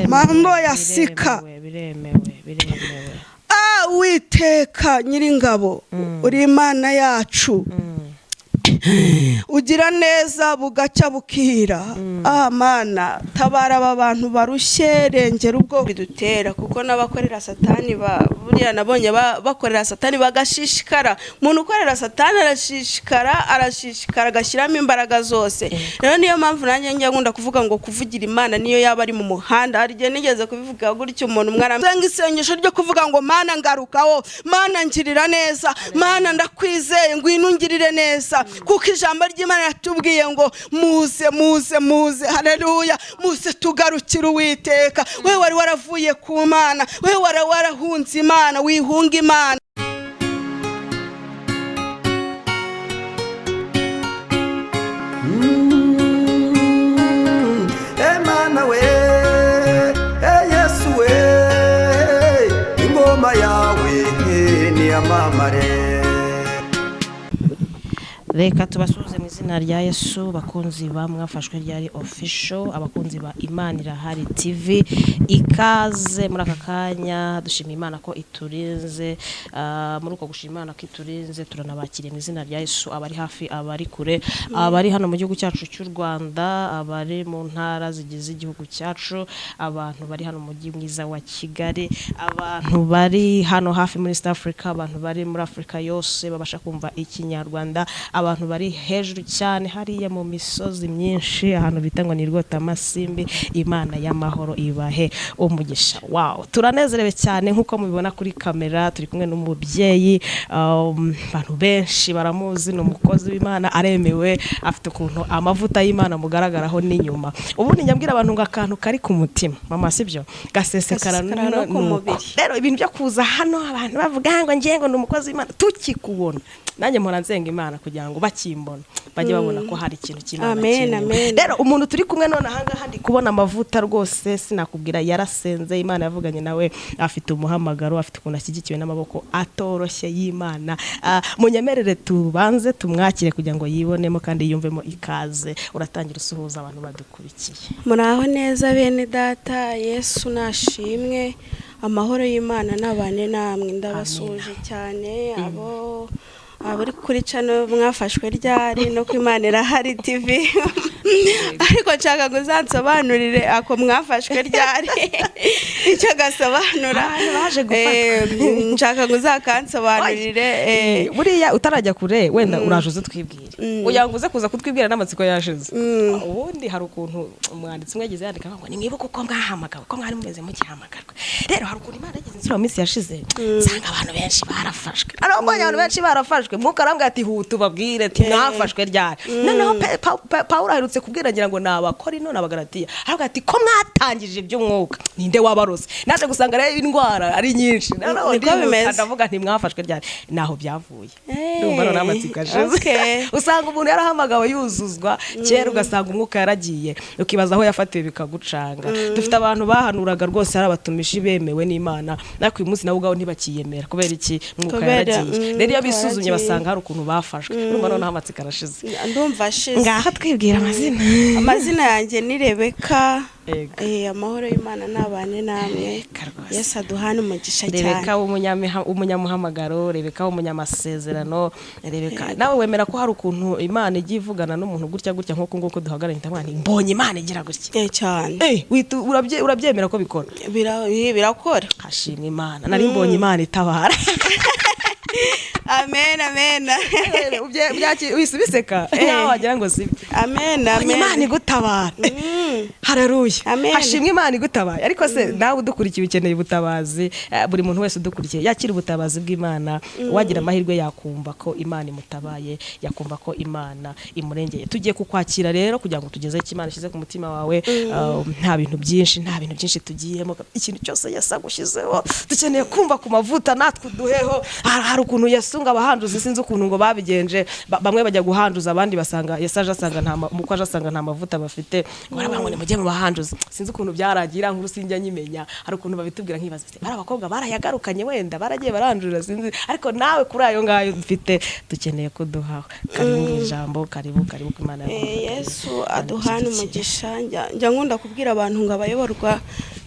mambo ya sika biremewe Uwiteka nyiringabo uri Imana yacu ugira neza bugacya bukira Mana tabara aba bantu barushye rengera ubwo bidutera kuko n'abakorera satani buriya nabonye bakorera satani bagashishikara umuntu ukorera satani arashishikara agashyiramo imbaraga zose rero niyo mpamvu nanjye njya nkunda kuvuga ngo kuvugira Imana niyo yaba ari mu muhanda hari igihe nigeze kubivuga gutyo umuntu mwaramsenga isengesho ryo kuvuga ngo Mana ngarukaho Mana ngirira neza Mana ndakwizeye ngwino ungirire neza kuko ijambo ry'Imana yatubwiye ngo muze haleluya muze tugarukira Uwiteka we wari waravuye ku Mana we wari warahunze Imana wihunga Imana Emana we Yesu we ingoma yawe ni amamare reka tubasuhuze mu izina rya Yesu bakunzi ba mwafashwe ryari official abakunzi ba Imana irahari TV ikaze muri aka kanya dushima Imana ko iturinze muri uko gushima Imana ko iturinze turanabakiriye mu izina rya Yesu abari hafi abari kure abari hano mu gihugu cyacu cy'u Rwanda abari mu ntara zigize igihugu cyacu abantu bari hano mu mujyi mwiza wa Kigali abantu bari hano hafi muri East Africa abantu bari muri Afrika yose babasha kumva ikinyarwanda abantu bari hejuru cyane hariya mu misozi myinshi ahantu bita ngo ni Rwotamasimbi Imana y'amahoro ibahe umugisha wow turanezerewe cyane nkuko mubibona kuri kamera turi kumwe n'umubyeyi abantu benshi baramuzi no mukozi w'Imana aremewe afite ukuntu amavuta y'Imana mugaragaraho n'inyuma ubundi nyambwira abantu ngo akantu kari ku mutima mama sibyo gasesekara no ku mubiri rero ibintu byo kuza hano abantu bavuga ngo ngiye ngo n'umukozi w'Imana tukikubona nanjye mpora nsenga Imana kugira ngo bakimbona bajye babona ko hari ikintu cy'Imana amen rero umuntu turi kumwe none ahanga handi kubona amavuta rwose sinakubwira yarasenze Imana yavuganye nawe afite umuhamagaro afite ukuntu ashyigikiwe n'amaboko atoroshye y'Imana munyemerere tubanze tumwakire kugira ngo yibonemo kandi yumvemo ikaze uratangira usuhuza abantu badukurikiye muraho neza bene data Yesu nashimwe amahoro y'Imana nabane namwe ndabasuje cyane abari kuri channel mwafashwe ryari no ku Imana irahari TV ariko nshaka guzansobanurire ako mwafashwe ryari icyo gasobanura baje gufatwa nshaka guzakansobanurire buriya utarajya kure wenda uraje uzutwibwira uyanguze kuza kutwibwira n'amatsiko yashize ubundi hari ukuntu umwanditsi mwagize yandika ngo ni mwibuke uko mwahamagawe ko mwari mumeze mu gihamagarwa rero hari ukuntu Imana yagize insura mu minsi yashize nsanga abantu benshi barafashwe abantu benshi barafashwe mukarambwa ati hutu babwire ati mwafashwe ryari noneho Paulo aherutse kubwira ngira ngo n'Abakorino n'Abagalatiya aravuga ati ko mwatangije iby'umwuka ninde wabarose naje gusanga rero indwara ari nyinshi ndavuga nti mwafashwe ryari naho byavuye ndumva no n'amatsiko ashize usanga umuntu yarahamagawe yuzuzwa kera ugasanga umwuka yaragiye ukibaza aho yafatiwe bikagucanga dufite abantu bahanuraga rwose ari abatumishi bemewe n'Imana nako uyu munsi nabo gaho ntibakiyemera kubera iki mwuka yaragiye rero iyo bisuzumye basanga hari ukuntu bafashwe ndumva no n'amatsiko arashize ndumva ashize ngaha twibwira amazina yanjye ni Rebeka amahoro y'Imana nabane namwe Yesu aduhana umugisha cyane Rebeka umunyamuhamagaro Rebeka umunyamasezerano Rebeka nawe wemera ko hari ukuntu Imana igiye ivugana n'umuntu gutya nkuko nguko duhagaranye tamani mbonye Imana igira gutya cyane urabyemera ko bikora birakora hashimwe Imana nari mbonye Imana itabara amen wisubiseka naho wagira ngo si amen Imana igutabara haleluya hashimwe Imana igutabara ariko se nawe udukurikiye ukeneye ubutabazi buri muntu wese udukurikiye yakira ubutabazi bw'Imana wagira amahirwe yakumva ko Imana imutabaye yakumva ko Imana imurengeye tugiye kukwakira rero kugira ngo tugeze Imana ishize ku mutima wawe nta bintu byinshi tugiyemo ikintu cyose yasagushizeho dukeneye kumva ku mavuta natwe duheho hari ukuntu yasunga abahanduzi sinzi ukuntu ngo babigenje bamwe bajya guhanduza abandi basanga yasaje asanga nta mavuta bafite ngo ni mujye mu bahanduzi sinzi ukuntu byaragira nkuru sinjya nyimenya hari ukuntu babitubwira nkibaza bari abakobwa barayagarukanye wenda baragiye baranjura sinzi ariko nawe kuri ayo ngayo dufite dukeneye kuduhaho karibu ijambo karibu ku Imana Yesu aduhana umugisha njya nkunda kubwira abantu ngo abayoborwa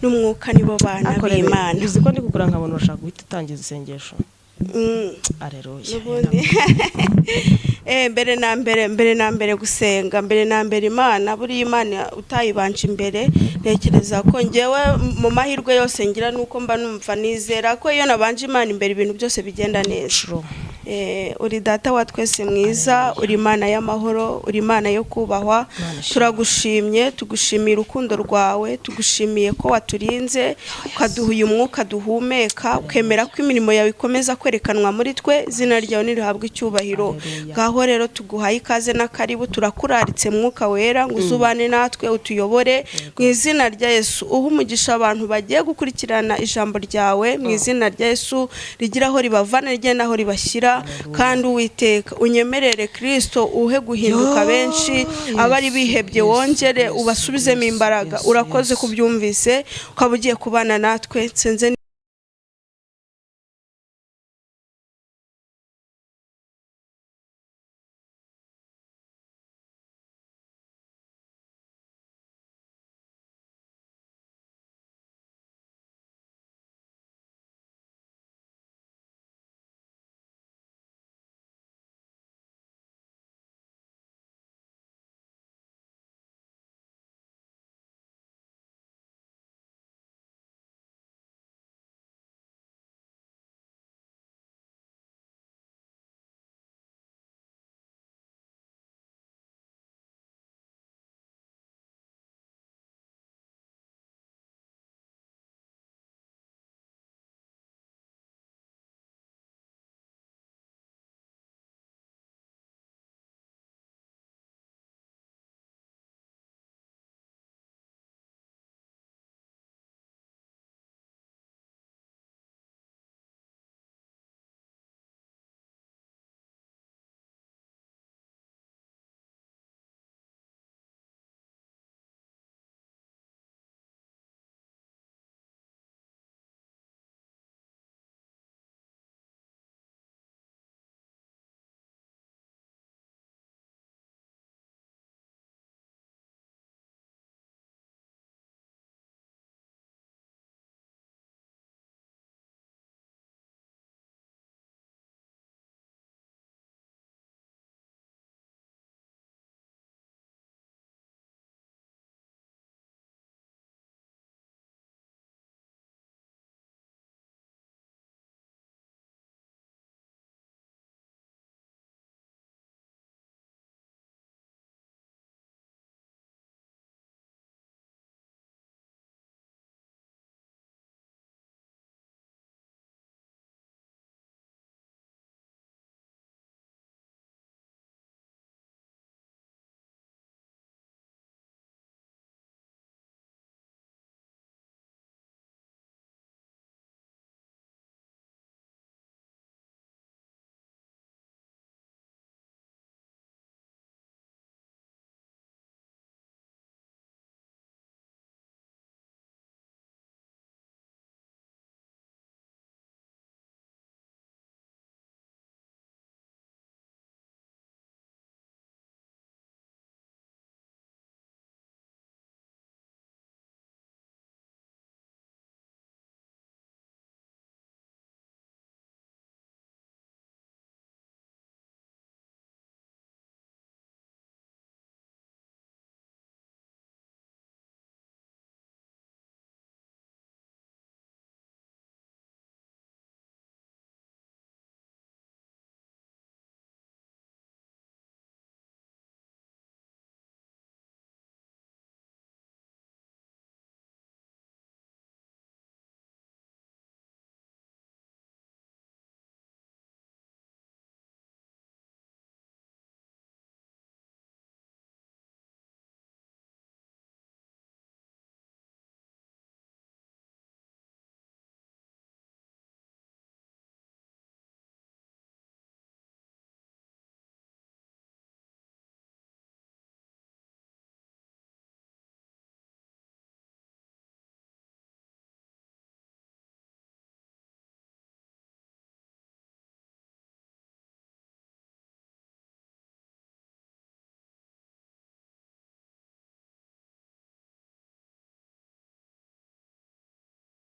n'umwuka nibo bana b'Imana. uzi ko ndi kugura nkabona urashaka guhita utangiza isengesho. Aleluya. Nubundi mbere na mbere gusenga, mbere na mbere Imana, buri Imana utayibanje imbere, ntekereza ko ngewe mu mahirwe yose ngira nuko mba numva nizera ko iyo nabanje Imana imbere ibintu byose bigenda neza. Uri data wa twese mwiza, uri Imana y'amahoro, uri Imana yo kubahwa. Turagushimye, tugushimiye urukundo rwawe, tugushimiye ko waturinze ukaduha uyu mwuka duhumeka, ukemera ko imirimo yawe ikomeza kwerekanwa muri twe. Izina ryawe nirihabwe icyubahiro. Ngaho rero tuguhaye ikaze n'akaribu, turakuraritse mwuka wera ngo uzubane natwe, utuyobore mu izina rya Yesu. Uha umugisha abantu bagiye gukurikirana ijambo ryawe mu izina rya Yesu, rigiraho ribavana rigenda aho ribashyira. Kandi Uwiteka unyemerere Kristo uhe guhinduka benshi, abari bihebye wongere ubasubizemo imbaraga. Urakoze kubyumvise, ukaba ugiye kubana natwe. Nsenze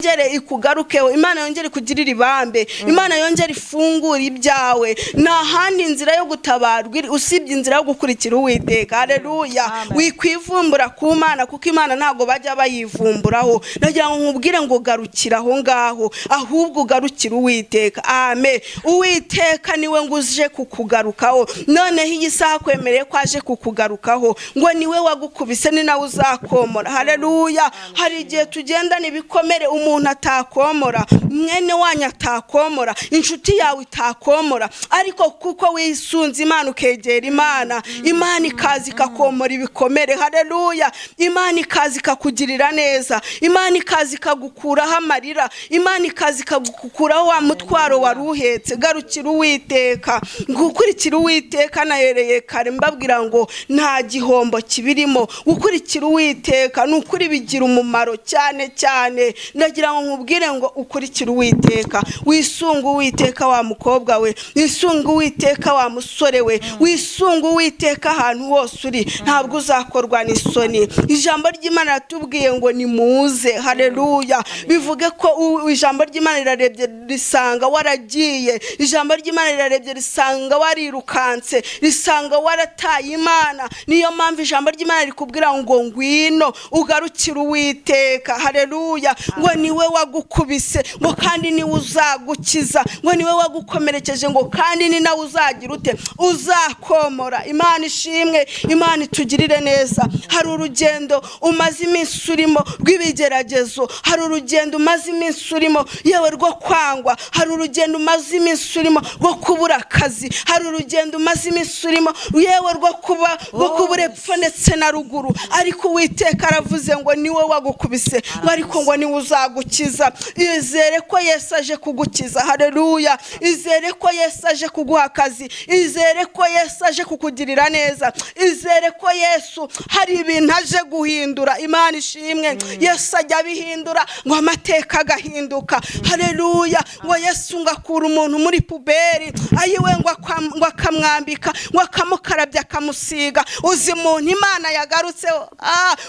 yongere ikugarukeho, Imana yongere kugirira ibambe, Imana yongere ifungura ibyawe. Nta handi inzira yo gutabarwa usibye inzira yo gukurikira Uwiteka. Haleluya. Wikwivumbura ku Mana kuko Imana ntago bajya bayivumburaho. Nagira ngo nkubwire ngo garukira aho ngaho, ahubwo ugarukira Uwiteka. Amen. Uwiteka niwe nguje kukugarukaho. Noneho iyi saha kwemereye ko aje kukugarukaho, ngo niwe wagukubise ni nawe uzakomora. Haleluya. Hari igihe tugendana ibikomere umuntu atakomora, mwene wanyu atakomora, inshuti yawe itakomora, ariko kuko wisunze Imana ukegera Imana, Imana ikazi ikakomora ibikomere. Haleluya. Imana ikazi ikakugirira neza, Imana ikazi ikagukuraho amarira, Imana ikazi ikagukuraho wa mutwaro wari uhetse. Garukira Uwiteka, gukurikira Uwiteka. Nahereye kare mbabwira ngo nta gihombo kibirimo. Gukurikira Uwiteka nukuri bigira umumaro cyane cyane. Ndagira ngo nkubwire ngo ukurikira Uwiteka, wisunga Uwiteka wa mukobwa we, wisunga Uwiteka wa musore we, wisunga Uwiteka ahantu hose uri, ntabwo uzakorwa n'isoni. Ijambo ry'Imana ratubwiye ngo nimuze. Haleluya. Bivuge ko ijambo ry'Imana rirarebye risanga waragiye, ijambo ry'Imana rirarebye risanga warirukanse, risanga warataye Imana. Niyo mpamvu ijambo ry'Imana rikubwira ngo ngwino ugarukira Uwiteka. Haleluya. Ngo niwe wagukubise, ngo kandi niwe uzagukiza, ngo niwe wagukomerekeje, ngo kandi ni nawe uzagira ute, uzakomora. Imana ishimwe, Imana itugirire neza. Hari urugendo umaze iminsi urimo rw'ibigeragezo, hari urugendo umaze iminsi urimo yewe rwo kwangwa, hari urugendo umaze iminsi urimo rwo kubura akazi, hari urugendo umaze iminsi urimo yewe rwo kubura epfo ndetse na ruguru, ariko Uwiteka aravuze ngo niwe wagukubise, ariko ngo niwe uzagukiza. Izere ko Yesu aje kugukiza. Haleluya. Izere ko Yesu aje kuguha akazi, izere ko Yesu aje kukugirira neza, izere ko Yesu hari ibintu aje guhindura. Imana ishimwe. Yesu ajya bihindura ngo amateka agahinduka. Haleluya. Ngo Yesu ngakura umuntu muri puberi ayiwe ngo akamwambika, ngo akamukarabya akamusiga. Uzi umuntu Imana yagarutseho,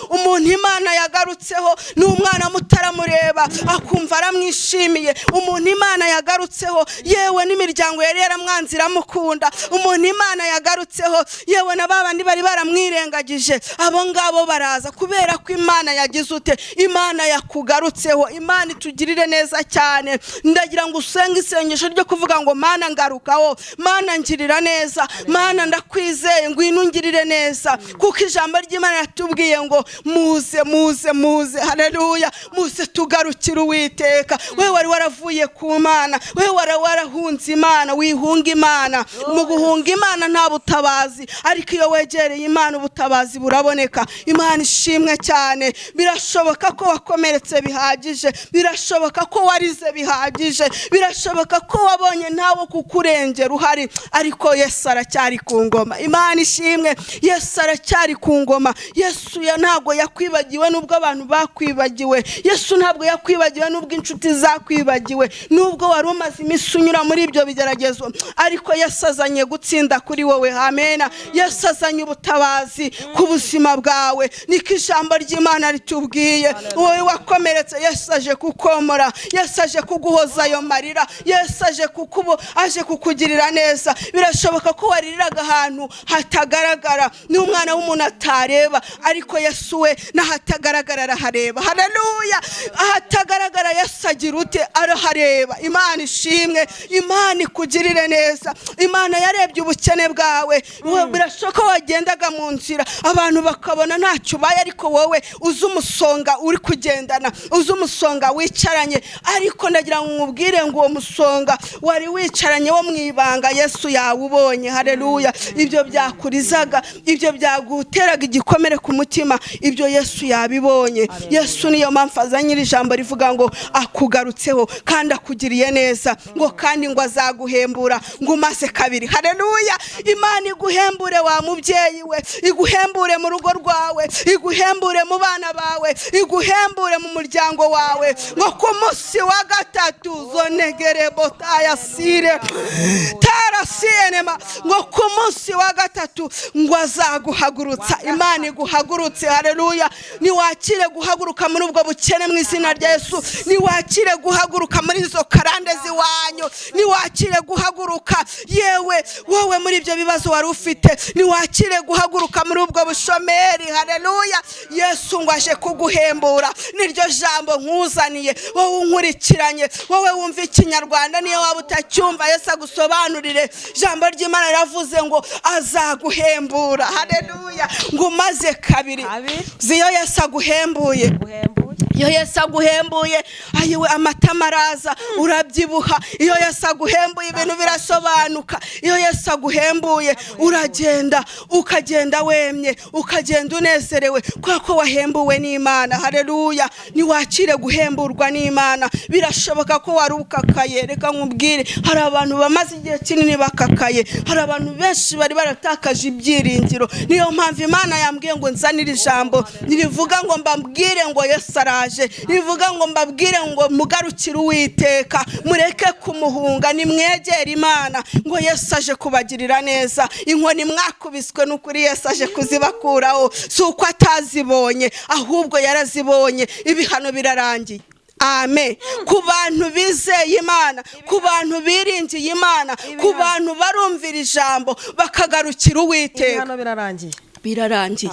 umuntu Imana yagarutseho ni umwana mutaramureba akumva aramwishimiye. Umuntu Imana yagarutseho yewe n'imiryango yari yaramwanzira mukunda. Umuntu Imana yagarutseho yewe na babandi bari baramwirengagije, abo ngabo baraza kubera ko Imana yagize ute, Imana yakugarutseho. Imana itugirire neza cyane. Ndagira ngo usenge isengesho ryo kuvuga ngo Mana ngarukaho, Mana ngirira neza, Mana ndakwizeye ngwino ngirire neza, kuko ijambo ry'Imana yatubwiye ngo muze muze muze. Haleluya. Muze tugarukira Uwiteka. Wewe wari waravuye ku Mana, wewe warahunze Imana, wihunga Imana. Mu guhunga Imana nta butabazi, ariko iyo wegereye Imana ubutabazi buraboneka. Imana ishimwe cyane. Birashoboka ko wakomeretse bihagije, birashoboka ko warize bihagije, birashoboka ko wabonye ntawo kukurengera uhari, ariko Yesu aracyari ku ngoma. Imana ishimwe. Yesu aracyari ku ngoma. Yesu ntago yakwibagiwe nubwo abantu bakwibagiwe, Yesu ntabwo yakwibagiwe nubwo inshuti zakwibagiwe, nubwo wari umaze iminsi unyura muri ibyo bigeragezo, ariko Yesu azanye gutsinda kuri wowe. Amen. Yesu azanye ubutabazi ku buzima bwawe. Niko ijambo ry'Imana ritubwiye. Wowe wakomeretse Yesu aje kukomora, Yesu aje kuguhoza ayo marira, Yesu aje kukugirira neza. Birashoboka ko waririraga ahantu hatagaragara, ni umwana w'umuntu atareba, ariko Yesu we n'ahatagaragara arahareba. Haleluya. Ahatagaragara Yesu agira ute, arahareba. Imana ishimwe. Imana ikugirire neza. Imana yarebye ubukene bwawe. Birashoboka wagendaga mu nzira abantu bakabona ntacyo ubaye, ariko wowe uzi umusonga uri kugendana, uzi umusonga wicaranye, ariko ndagira ngo nkubwire ngo uwo musonga wari wicaranye wo mwibanga Yesu yawubonye. Haleluya. Ibyo byakurizaga, ibyo byaguteraga igikomere ku mutima, ibyo Yesu yabibonye. Yesu niyo mpamvu azanye ijambo rivuga ngo akugarutse akwanditseho kandi akugiriye neza, ngo kandi ngo azaguhembura ngo umaze kabiri. Haleluya! Imana iguhembure wa mubyeyi we, iguhembure mu rugo rwawe, iguhembure mu bana bawe, iguhembure mu muryango wawe, ngo ku munsi wa gatatu zonegere botaya sire tarasienema, ngo ku munsi wa gatatu ngo azaguhagurutsa. Imana iguhagurutse. Haleluya! Niwakire guhaguruka muri ubwo bukene mu izina rya Yesu, niwakire guhaguruka muri izo karande ziwanyu, niwakire guhaguruka yewe wowe muri ibyo bibazo wari ufite, niwakire guhaguruka muri ubwo bushomeri. Haleluya! Yesu ngo aje kuguhembura. Niryo jambo nkuzaniye wowe unkurikiranye, wowe wumva ikinyarwanda niyo waba utacyumva, Yesu agusobanurire. Jambo ry'Imana riravuze ngo azaguhembura. Haleluya! ngo umaze kabiri. Ziyo Yesu aguhembuye, iyo Yesu aguhembuye ayiwe amatama araza urabyibuha. Iyo Yesu aguhembuye ibintu birasobanuka. Iyo Yesu aguhembuye uragenda, ukagenda wemye, ukagenda unezerewe kuko wahembuwe n'Imana. Haleluya! niwakire guhemburwa n'Imana. Birashoboka ko wari ukakaye, reka nkubwire, hari abantu bamaze igihe kinini bakakaye, hari abantu benshi bari baratakaje ibyiringiro. Niyo mpamvu Imana yambwiye ngo nzanire ijambo rivuga ngo mbabwire ngo Yesu araje, rivuga ngo mbabwire ngo mugarukire Uwiteka, mureke kumuhunga, nimwegere Imana, ngo Yesu aje kubagirira neza. Inkoni mwakubiswe n'ukuri Yesu aje kuzibakuraho, si uko atazibonye ahubwo yarazibonye. Ibihano birarangiye. Amen. Ku bantu bizeye Imana, ku bantu biringiye Imana, ku bantu barumvira ijambo bakagarukira Uwiteka, ibihano birarangiye. birarangiye.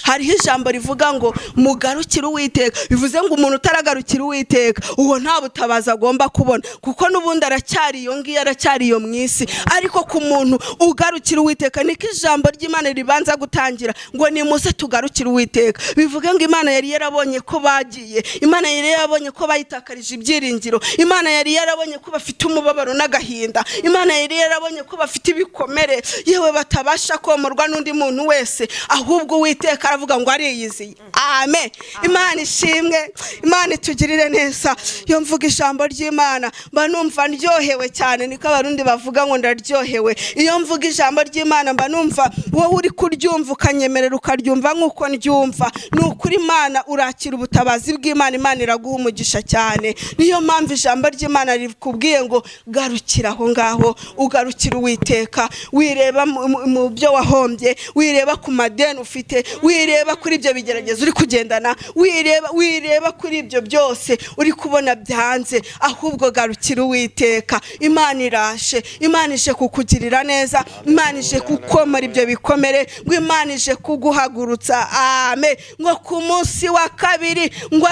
Hariho ijambo rivuga ngo mugarukire Uwiteka. Bivuze ngo umuntu utaragarukira Uwiteka uwo nta butabaza agomba kubona, kuko n'ubundi aracyari iyo ngiyo, aracyari iyo mu isi. Ariko ku muntu ugarukira Uwiteka, niko ijambo ry'Imana ribanza gutangira ngo nimuze tugarukire Uwiteka. Bivuga ngo Imana yari yarabonye ko bagiye, Imana yari yarabonye ko bayitakarije ibyiringiro, Imana yari yarabonye ko bafite umubabaro n'agahinda, Imana yari yarabonye ko bafite ibikomere yewe batabasha komorwa n'undi muntu wese, ahubwo Uwiteka aravuga ngo ariyiziye. Amen. Imana ishimwe, Imana itugirire neza. Iyo mvuga ijambo ry'Imana mba numva ndyohewe cyane, niko abarundi bavuga ngo ndaryohewe. Iyo mvuga ijambo ry'Imana mba numva wowe uri kuryumva ukanyemerera ukaryumva nk'uko ndyumva. Ni ukuri Imana urakira ubutabazi bw'Imana, Imana iraguha umugisha cyane. Niyo mpamvu ijambo ry'Imana rikubwiye ngo garukira aho ngaho, ugarukira Uwiteka. Wireba mu byo wahombye, wireba ku madeni ufite, wireba kuri ibyo bigeragezo uri kugendana, wireba kuri ibyo byose uri kubona byanze, ahubwo garukira Uwiteka. Imana irashe, Imana ije kukugirira neza, Imana ije kukomora ibyo bikomere, ngo Imana ije kuguhagurutsa. Amen. ngo ku munsi wa kabiri ngo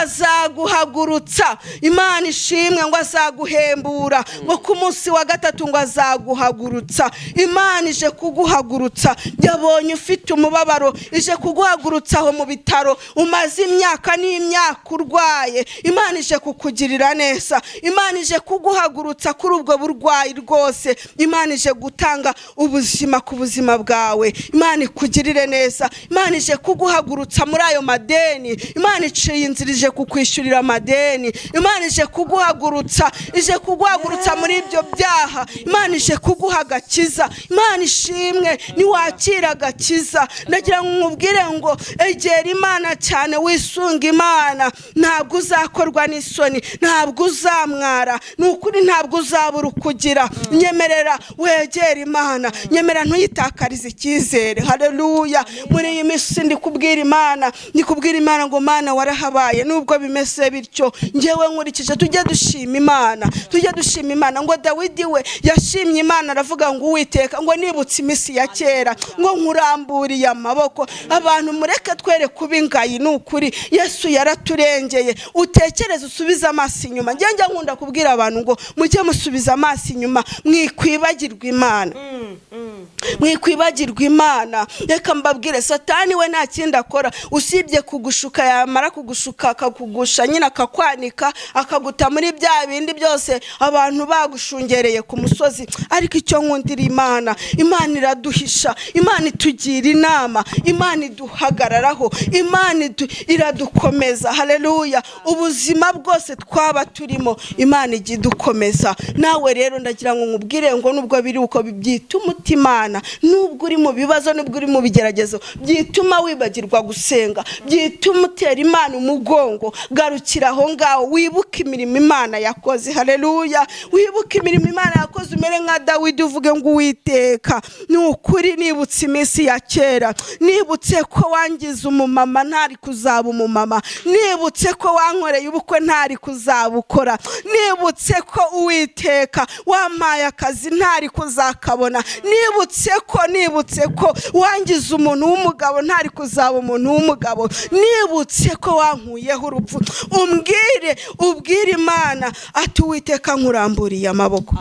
azaguhagurutsa. Imana ishimwe, ngo azaguhembura. ngo ku munsi wa gatatu ngo azaguhagurutsa. Imana ije kuguhagurutsa. Yabonye ufite umubabaro, ije kuguhagurutsa aho mu bitaro umaze imyaka n'imyaka urwaye. Imana ije kukugirira neza, Imana ije kuguhagurutsa kuri ubwo burwayi rwose. Imana ije gutanga ubuzima ku buzima bwawe. Imana ikugirire neza. Imana ije kuguhagurutsa muri ayo madeni. Imana iciye inzira ije kukwishyurira amadeni. Imana ije kuguhagurutsa, ije kuguhagurutsa muri ibyo byaha. Imana ije kuguha agakiza. Imana ishimwe, niwakira agakiza. Ndagira ngo nkubwire ngo egera Imana cyane, wisunga Imana, ntabwo uzakorwa n'isoni, ntabwo uzamwara, n'ukuri ntabwo uzabura ukugira. Nyemerera wegera Imana, nyemera ntuyitakarize icyizere. Haleluya. Muri iyi minsi ndikubwira Imana ngo Mana warahabaye. Nubwo bimeze bityo, ngewe nkurikije tujye dushima Imana, tujye dushima Imana. Ngo Dawidi we yashimye Imana, aravuga ngo Uwiteka, ngo nibutse iminsi ya kera, ngo nkuramburiye amaboko. Abantu mureke twere kuba ingayi, n'ukuri Yesu yaraturengeye. Utekereze usubiza amaso inyuma. Njye nkunda kubwira abantu ngo mujye musubiza amaso inyuma, mwikwibagirwa Imana. mwikwibagirwa Imana. Reka mbabwire, Satani we nta kindi akora usibye kugushuka, yamara kugushuka akakugusha nyine akakwanika akaguta muri bya bindi byose abantu bagushungereye ku musozi. Ariko icyo nkundira Imana, Imana iraduhisha, Imana itugira inama, Imana iduhagararaho, Imana iradukomeza. Haleluya. Ubuzima bwose twaba turimo Imana ijya idukomeza. Nawe rero ndagira ngo nkubwire ngo nubwo biri uko byita umutimana, nubwo uri mu bibazo, nubwo uri mu bigeragezo, byituma wibagirwa gusenga, byituma utera Imana umugongo. Garukira aho ngaho wibuke imirimo Imana yakoze. Haleluya. Wibuke imirimo Imana yakoze, umere nka Dawidi uvuge ngo Uwiteka ni ukuri nibutse iminsi ya kera, nibutse ko wangize umumama ntari kuzaba umumama, nibutse ko wankoreye ubukwe ntari kuzabukora, nibutse ko Uwiteka wampaye akazi ntari kuzakabona, nibutse ko wangize umuntu w'umugabo ntari kuzaba umuntu w'umugabo, nibutse ko wankuyeho urupfu. Ubwire Imana ati Uwiteka nkuramburiye amaboko.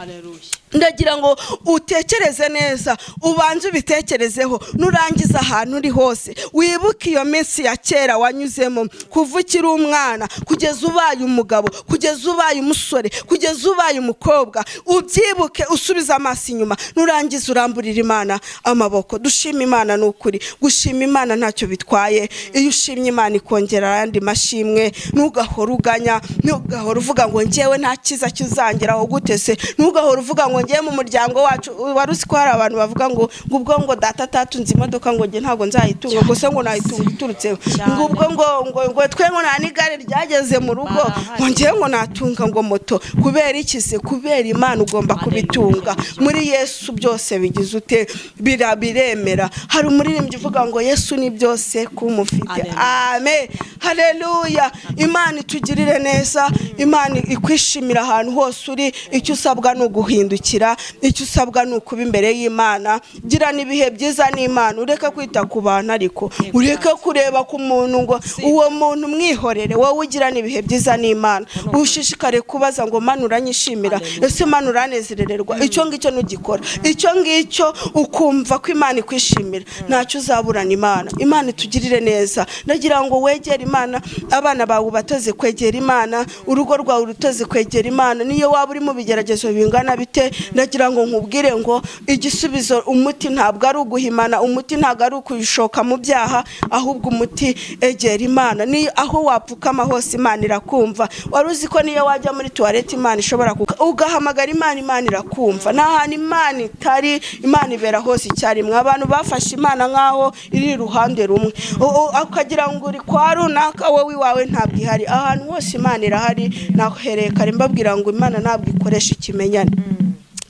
Ndagira ngo utekereze neza, ubanze ubitekerezeho, nurangiza ahantu uri hose wibuke iyo minsi ya kera wanyuzemo, kuva ukiri umwana kugeza ubaye umugabo, kugeza ubaye umusore, kugeza ubaye umukobwa. Ubyibuke, usubize amaso inyuma, nurangiza uramburira Imana amaboko. Dushima Imana n'ukuri, gushima Imana ntacyo bitwaye. Iyo ushimye Imana ikongera ayandi mashimwe. Ntugahora uganya, ntugahora uvuga ngo njyewe nta kiza kizangeraho gutese, ntugahora uvuga ngo ngiye mu muryango wacu. Warusi ko hari abantu bavuga ngo ubwo ngo data tatunze imodoka ngo nge ntago nzayitunga, gusa ngo nayitunga iturutseho, ngo ubwo ngo twe ngo nta n'igare ryageze mu rugo, ngo ngiye ngo natunga ngo moto. Kubera iki se? Kubera Imana ugomba kubitunga. Muri Yesu byose bigize ute? Biremera. Hari umuririmbyi uvuga ngo Yesu ni byose kumufite. Amen. Haleluya. Imana itugirire neza, Imana ikwishimira ahantu hose uri. Icyo usabwa no guhindukira, icyo usabwa ni ukuba imbere y'Imana. Gira nibihe byiza n'Imana, ureke kwita ku bantu, ariko ureke kureba ku muntu ngo uwo muntu mwihorere. Wowe ugira nibihe byiza n'Imana, ushishikare kubaza ngo Mana uranyishimira, ese Mana uranezerererwa. Icyo ngicyo nugikora, icyo ngicyo ukumva ko Imana ikwishimira, ntacyo uzaburana Imana. Imana itugirire neza. Ndagira ngo wegere Imana, abana bawe batoze kwegera Imana, urugo rwawe rutoze kwegera Imana. Niyo waba uri mu bigeragezo bingana bite, ndagira ngo nkubwire ngo igisubizo, umuti ntabwo ari uguhimana, umuti ntabwo ari ukuyishoka mu byaha, ahubwo umuti egera Imana. Ni aho wapfukama hose Imana irakumva. Waruzi ko niyo wajya muri toilette Imana ishobora ugahamagara Imana, Imana irakumva. Nta hantu Imana itari, Imana ibera hose icyarimwe. Abantu bafashe Imana nkaho iri iruhande rumwe, akagira ngo uri kwa runaka, wowe iwawe ntabwo ihari. Ahantu hose Imana irahari. Nahereye kare mbabwira ngo Imana ntabwo ikoresha ikimenyane.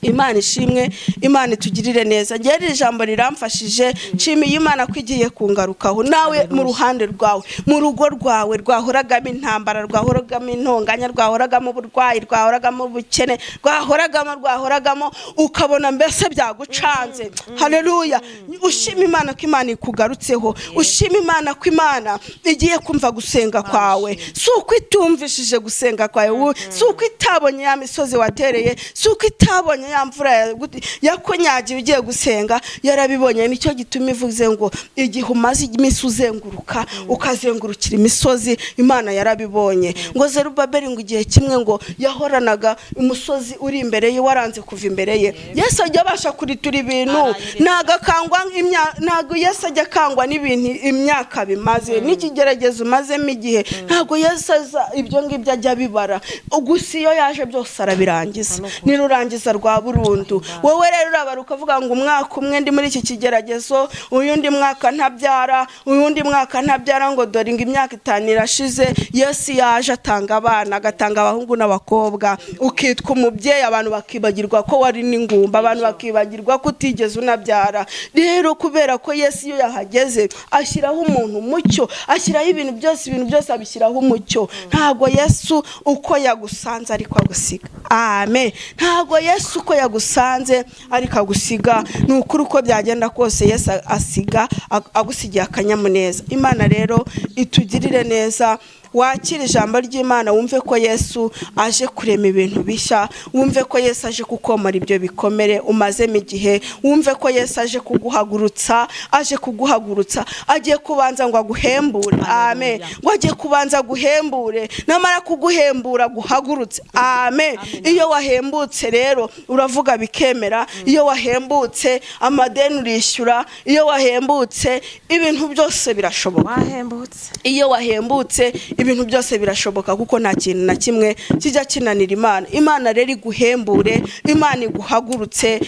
Imana ishimwe, Imana itugirire neza. Ngeri ijambo riramfashije, nshimiye Imana ko igiye kungarukaho. Nawe mu ruhande rwawe, mu rugo rwawe rwahoragamo intambara, rwahoragamo intonganya, rwahoragamo uburwayi, rwahoragamo ubukene, rwahoragamo ukabona mbese byagucanze. Haleluya. Ushima Imana ko Imana ikugarutseho, ushima Imana ko Imana igiye kumva gusenga kwawe. Si uko itumvishije gusenga kwawe, si uko itabonye ya misozi watereye, si uko itabonye ya mvura yakonyagiye ugiye gusenga, yarabibonye. Nicyo gituma ivuze ngo igihe umaze iminsi uzenguruka ukazengurukira imisozi, Imana yarabibonye. Ngo Zerubabeli ngo igihe kimwe ngo yahoranaga umusozi uri imbere ye waranze kuva imbere ye. Yesu ajya abasha kuritura ibintu, ntago Yesu ajya akangwa n'ibintu imyaka bimaze n'ikigeragezo umazemo igihe. Ntago Yesu aza ibyo ngibyo ajya bibara, gusa iyo yaje byose arabirangiza, nirurangiza rwa burundu. Wowe rero urabara ukavuga ngo umwaka umwe ndi muri iki kigeragezo, uyundi mwaka ntabyara, uyundi mwaka ntabyara, ngo dore ngo imyaka 5 irashize. Yesu yaje atanga abana, agatanga abahungu n'abakobwa, ukitwa umubyeyi, abantu bakibagirwa ko wari n'ingumba, abantu bakibagirwa ko utigeze unabyara. Rero kubera ko Yesu iyo yahageze ashyiraho umuntu umucyo, ashyiraho ibintu byose abishyiraho umucyo. Ntago Yesu uko yagusanze ariko agusiga. Amen. Ntago Yesu uko yagusanze ariko agusiga. Ni ukuri uko byagenda kose Yesu asiga agusigiye akanyamuneza. Imana rero itugirire neza. wakira ijambo ry'Imana wumve ko Yesu aje kurema ibintu bishya, wumve ko Yesu aje kukomora ibyo bikomere umazemo igihe, wumve ko Yesu aje kuguhagurutsa, agiye kubanza ngo aguhembure. Amen. Ngo agiye kubanza guhembure, namara kuguhembura guhagurutse. Amen. Iyo wahembutse rero uravuga bikemera, iyo wahembutse amadeni urishyura, iyo wahembutse ibintu byose birashoboka. Iyo wahembutse ibintu byose birashoboka, kuko nta kintu na kimwe kijya kinanira Imana. Imana rero iguhembure, Imana iguhagurutse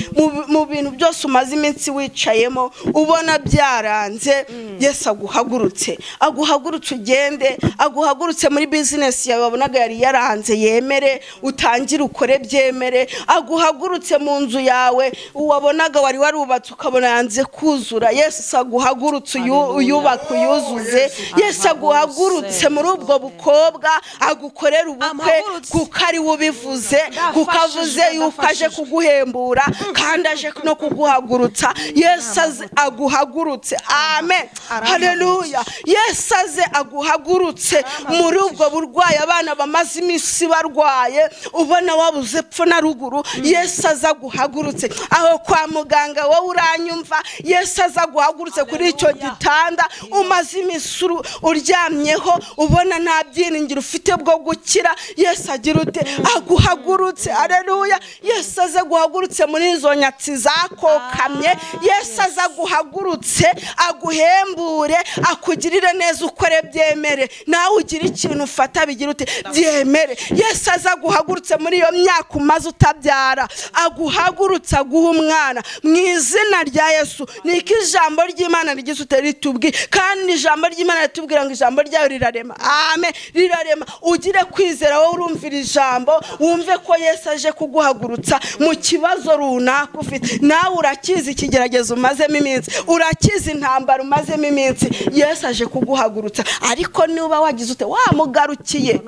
mu bintu byose umaze iminsi wicayemo ubona byaranze. Yesu aguhagurutse ugende, aguhagurutse muri business yawe wabonaga yari yaranze, yemere utangire ukore byemere. Aguhagurutse mu nzu yawe wabonaga wari warubatse ukabona yanze kuzura, Yesu aguhagurutse uyubaka uyuzuze. Yesu aguhagurutse muri ubwo bukobwa, agukorera ubukwe kuko ari ubivuze, kuko avuze yuko aje kuguhembura kandi aje no kuguhagurutsa. Yesu aguhagurutse. Amen. Haleluya. Yesu aguhagurutse muri ubwo burwayi abana bamaze iminsi barwaye ubona wabuze pfo na ruguru. Yesu aguhagurutse aho kwa muganga wowe uranyumva. Yesu aguhagurutse kuri icyo gitanda umaze iminsi uryamyeho ubona nta byiringiro ufite bwo gukira. Yesu agira ute? Aguhagurutse. Haleluya. Yesu aguhagurutse muri izo nyatsi zakokamye. Yesu aguhagurutse aguhembure, akugirire neza, ukore byemere. Nawe ugira ikintu ufata bigira ute? Byemere. Yesu aguhagurutse muri iyo myaka umaze utabyara, aguhagurutse aguha umwana mu izina rya Yesu. Niko ijambo ry'Imana rigize ritubwi, kandi ijambo ry'Imana ritubwira ngo ijambo ryayo rirarema. Amen. Rirarema. Ugire kwizera wowe urumvira ijambo, wumve ko Yesu aje kuguhagurutsa mu kibazo runaka ufite. Nawe urakiza ikigeragezo umazemo iminsi, urakiza intambara umazemo iminsi. Yesu aje kuguhagurutsa, ariko nuba wagize ute? Wamugarukiye.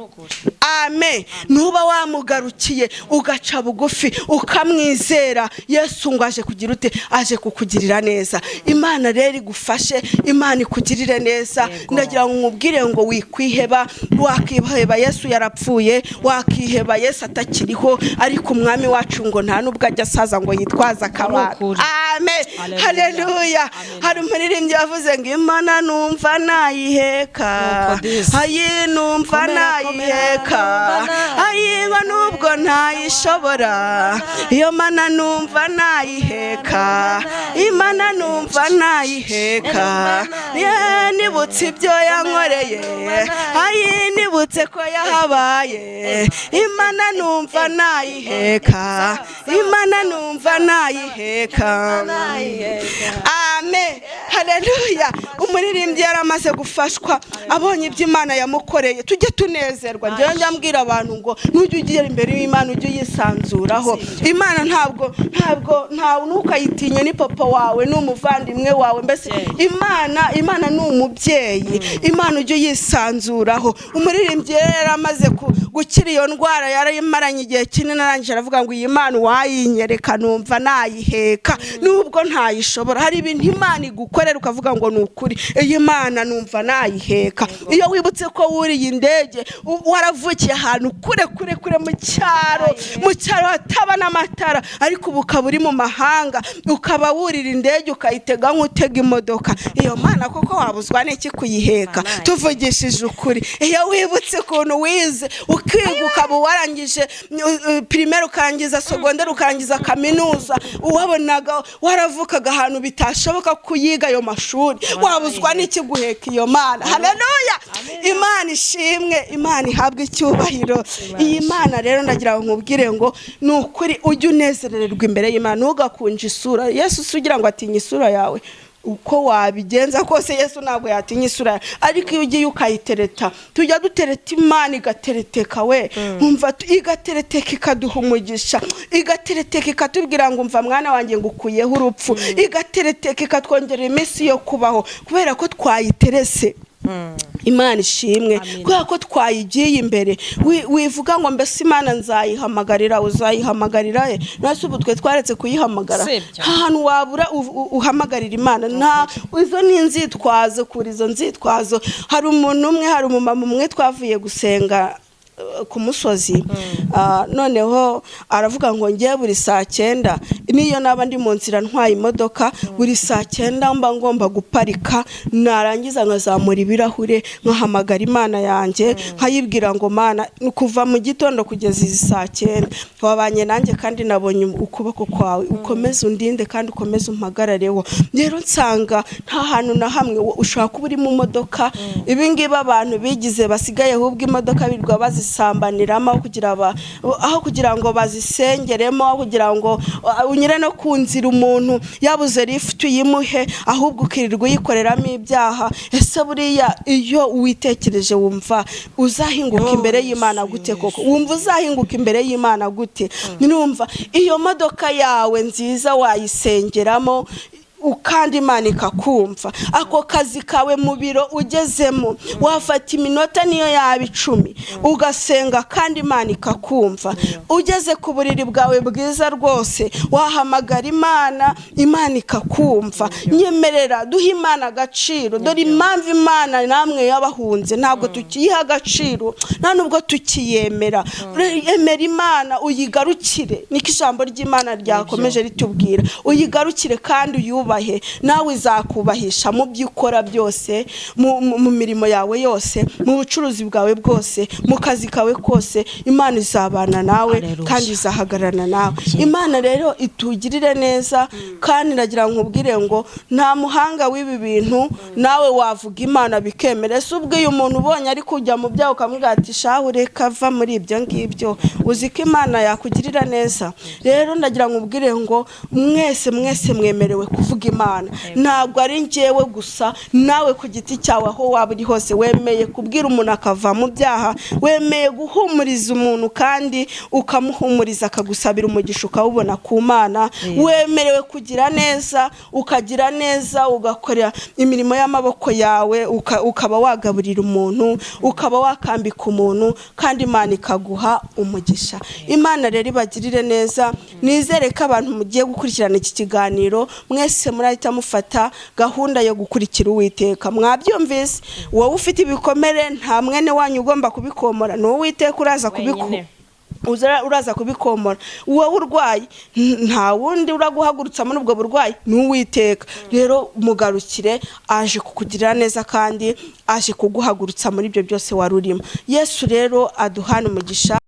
Amen. Nuba wamugarukiye ugaca bugufi ukamwizera, Yesu ngo aje kugira ute? Aje kukugirira neza. Imana rero igufashe, Imana ikugirire neza. Ndagira ngo nkubwire ngo wikwiheba, wakiheba Yesu yarapfuye, wakiheba Yesu atakiriho, ariko umwami wacu ngo nta nubwo ajya asaza ngo yitwaza akabano. Amen. Haleluya. Hari umuririmbyi yavuze ngo Imana numva nayiheka, ayi numva nayiheka, ayiba nubwo ntayishobora. Iyo Mana numva nayiheka, Imana numva nayiheka. Nibutse ibyo yankoreye, ayi nibutse ko yahabaye. Imana numva nayiheka, Imana numva nayiheka. Amen. Haleluya. Umuririmbyi yaramaze gufashwa, abonye ibyo Imana yamukoreye. Tujye tunezerwa. Njya mbwira abantu ngo nujye ugera imbere y'Imana ujye yisanzuraho. Imana ntabwo ntukayitinye, ni papa wawe n'umuvandimwe wawe. Mbese Imana ni umubyeyi. Imana ujye yisanzuraho. Umuririmbyi yaramaze gukira iyo ndwara yarayimaranye igihe kinini, arangije aravuga ngo iyi Mana wayinyereka numva nayiheka nubwo ntayishobora. Hari ibintu Imana igukorera ukavuga ngo ni ukuri, iyi Mana numva nayiheka. Iyo wibutse ko wuriye indege waravukiye ahantu kure mu cyaro hataba n'amatara, ariko ubu ukaba uri mu mahanga, ukaba wurira indege ukayitega nk'utega imodoka, iyo Mana koko wabuzwa n'iki kuyiheka? Tuvugishije ukuri. Iyo wibutse ukuntu wize ukiga ukaba warangije primaire ukangiza secondaire ukangiza kaminuza, uwabonaga waravukaga ahantu bitashoboka kuyiga ayo mashuri, wabuzwa n'iki guheka iyo Mana? Haleluya. Imana ishimwe, Imana ihabwe icyubahiro. Iyi Mana rero ndagira ngo nkubwire ngo ni ukuri ujye unezerererwa imbere y'Imana, ntugakunje isura. Yesu sugira ngo atinye isura yawe uko wabigenza kose. Yesu ntabwo yatinya isura, ariko iyo ugiye ukayitereta, tujya dutereta Imana igatereteka we, umva igatereteka ikaduha umugisha, igatereteka ikatubwira ngo umva mwana wanjye ngukuyeho urupfu, igatereteka ikatwongerera iminsi yo kubaho kubera ko twayiterese. Imana ishimwe Amen. kubera ko twayigiye imbere wivuga ngo mbese Imana nzayihamagarira uzayihamagarira nase ubu twe twaretse kuyihamagara Sibyo. ahantu wabura uhamagarira Imana nta izo ni inzitwazo kuri izo nzitwazo hari umuntu umwe hari umumama umwe twavuye gusenga ku musozi noneho aravuga ngo ngiye buri saa 9 niyo naba ndi mu nzira ntwaye imodoka buri saa 9 mba ngomba guparika narangiza nkazamura ibirahure nkahamagara Imana yanjye nkayibwira ngo Mana kuva mu gitondo kugeza izi saa 9 wabanye nanjye kandi nabonye ukuboko kwawe ukomeze undinde kandi ukomeze umpagarareho rero nsanga nta hantu na hamwe ushaka kuba uri mu modoka ibingibi abantu bigize basigaye ahubwo imodoka birwa bazisambaniramo aho kugira ngo bazisengeremo aho kugira ngo unyire no kunzira umuntu yabuze lift yimuhe ahubwo ukirirwa uyikoreramo ibyaha ese buriya iyo witekereje wumva uzahinguka imbere y'Imana gute koko wumva uzahinguka imbere y'Imana gute numva iyo modoka yawe nziza wayisengeramo ukandi Imana ikakumva ako kazi kawe mu biro ugezemo wafata iminota niyo yaba 10 ugasenga kandi Imana ikakumva ugeze ku buriri bwawe bwiza rwose wahamagara Imana ikakumva nyemerera duha Imana agaciro dore impamvu Imana namwe yabahunze ntabwo tukiyiha agaciro nta nubwo tukiyemera emera Imana uyigarukire niko ijambo ry'Imana ryakomeje ritubwira uyigarukire kandi uyubahe nawe izakubahisha mu byukora byose mu mirimo yawe yose mu bucuruzi bwawe bwose mu kazi kawe kose Imana izabana nawe kandi izahagararana nawe Imana rero itugirire neza kandi ndagira nkubwire ngo nta muhanga w'ibi bintu nawe wavuga Imana bikemere se ubwo uyu muntu ubonye ari kujya mu byaho ukamubwira ati shahu reka va muri ibyo ngibyo uzi ko Imana yakugirira neza rero ndagira nkubwire ngo mwese mwemerewe kuvuga Imana ntabwo ari njyewe gusa nawe ku giti cyawe aho waba uri hose wemeye kubwira umuntu akava mu byaha wemeye guhumuriza umuntu kandi ukamuhumuriza akagusabira umugisha ukawubona ku Mana wemerewe kugira neza ukagira neza ugakora imirimo y'amaboko yawe ukaba wagaburira umuntu ukaba wakambika umuntu kandi Imana ikaguha umugisha Imana rero ibagirire neza nizere ko abantu mugiye gukurikirana iki kiganiro mwese murahita mufata gahunda yo gukurikira Uwiteka mwabyumvise wowe ufite ibikomere nta mwene wanyu ugomba kubikomora no Uwiteka uraza kubikomora wowe urwaye nta wundi uraguhagurutsa muri ubwo burwayi ni Uwiteka rero mugarukire aje kukugirira neza kandi aje kuguhagurutsa muri ibyo byose warurimo Yesu rero aduhana umugisha